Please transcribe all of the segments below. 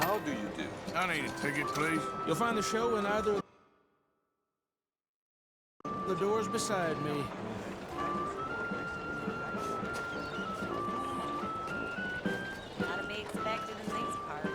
How do you do? I need a ticket, please. You'll find the show in either of the doors beside me. Gotta be expected in these parts.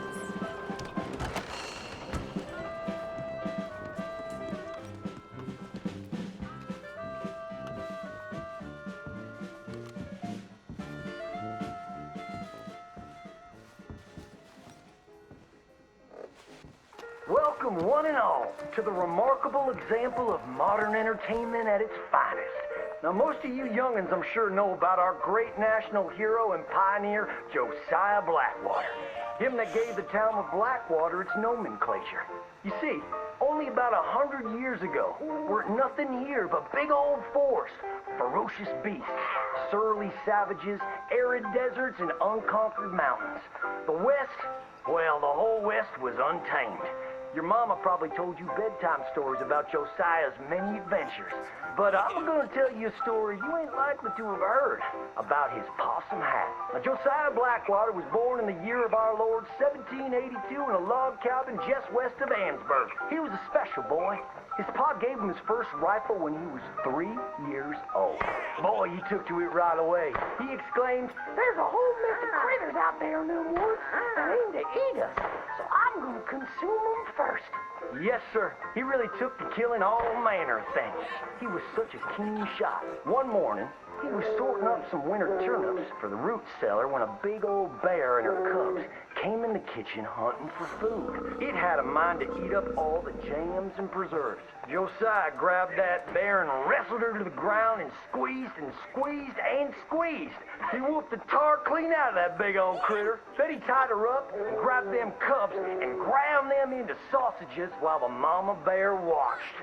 Welcome, one and all, to the remarkable example of modern entertainment at its finest. Now, most of you youngins, I'm sure, know about our great national hero and pioneer, Josiah Blackwater. Him that gave the town of Blackwater its nomenclature. You see, only about 100 years ago, we're nothing here but big old forest, ferocious beasts, surly savages, arid deserts, and unconquered mountains. The West, well, the whole West was untamed. Your mama probably told you bedtime stories about Josiah's many adventures. But I'm gonna tell you a story you ain't likely to have heard about his possum hat. Now, Josiah Blackwater was born in the year of our Lord 1782 in a log cabin just west of Ansburg. He was a special boy. His pa gave him his first rifle when he was 3 years old. Boy, he took to it right away. He exclaimed, "There's a whole mess of critters out there in the woods that aim to eat us, so I'm gonna consume them first." Yes, sir. He really took to killing all manner of things. He was such a keen shot. One morning, he was sorting up some winter turnips for the root cellar when a big old bear and her cubs came in the kitchen hunting for food. It had a mind to eat up all the jams and preserves. Josiah grabbed that bear and wrestled her to the ground and squeezed and squeezed and squeezed. He whooped the tar clean out of that big old critter. Then he tied her up and grabbed them cubs and ground them into sausages while the mama bear watched.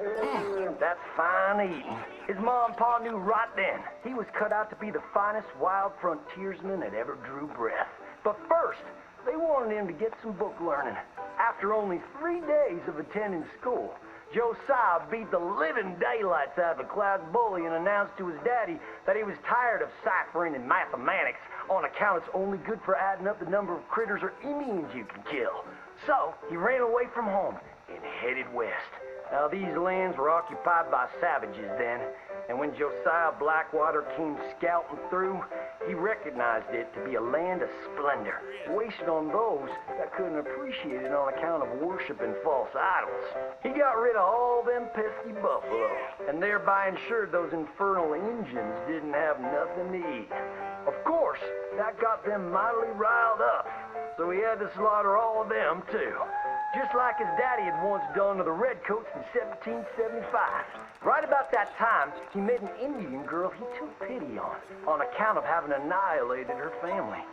That's fine eating. His mom and pa knew right then he was cut out to be the finest wild frontiersman that ever drew breath. But first, they wanted him to get some book learning. After only 3 days of attending school, Josiah beat the living daylights out of the class bully and announced to his daddy that he was tired of ciphering and mathematics on account it's only good for adding up the number of critters or Indians you can kill. So he ran away from home and headed west. Now, these lands were occupied by savages then, and when Josiah Blackwater came scouting through, he recognized it to be a land of splendor, wasted on those that couldn't appreciate it on account of worshiping false idols. He got rid of all them pesky buffalo, and thereby ensured those infernal Injuns didn't have nothing to eat. Of course, that got them mightily riled up, so he had to slaughter all of them too. Just like his daddy had once done to the Redcoats in 1775. Right about that time, he met an Indian girl he took pity on account of having annihilated her family.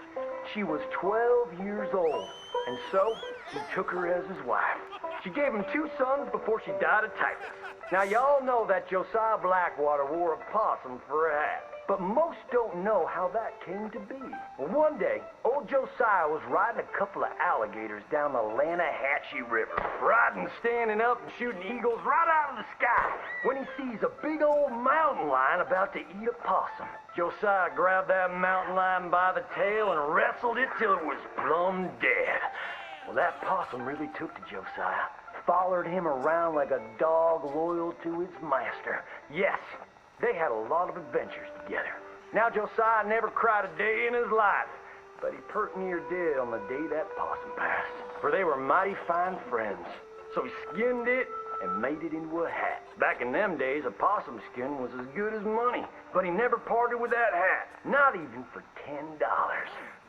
She was 12 years old, and so he took her as his wife. She gave him 2 sons before she died of typhus. Now, y'all know that Josiah Blackwater wore a possum for a hat. But most don't know how that came to be. Well, one day, old Josiah was riding a couple of alligators down the Lanahatchee River. Riding, standing up, and shooting eagles right out of the sky when he sees a big old mountain lion about to eat a possum. Josiah grabbed that mountain lion by the tail and wrestled it till it was plumb dead. Well, that possum really took to Josiah. Followed him around like a dog loyal to its master. Yes. They had a lot of adventures together. Now, Josiah never cried a day in his life, but he pert near dead on the day that possum passed. For they were mighty fine friends. So he skinned it and made it into a hat. Back in them days, a possum skin was as good as money, but he never parted with that hat, not even for $10.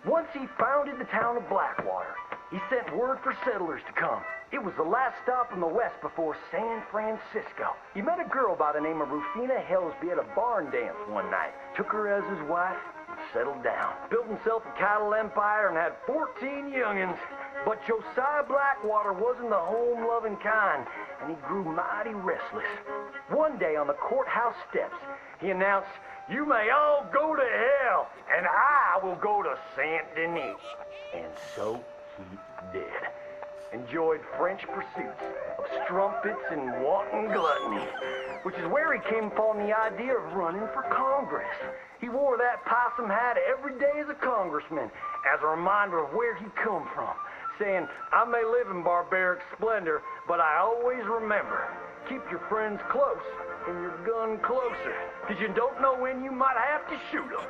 Once he founded the town of Blackwater, he sent word for settlers to come. It was the last stop in the west before San Francisco. He met a girl by the name of Rufina Helsby at a barn dance one night, took her as his wife, and settled down. Built himself a cattle empire and had 14 youngins. But Josiah Blackwater wasn't the home-loving kind, and he grew mighty restless. One day on the courthouse steps, he announced, "You may all go to hell, and I will go to Saint Denis." And so he did. Enjoyed French pursuits of strumpets and wanton gluttony, which is where he came upon the idea of running for Congress. He wore that possum hat every day as a congressman, as a reminder of where he come from, saying, I may live in barbaric splendor, but I always remember, keep your friends close and your gun closer, because you don't know when you might have to shoot them.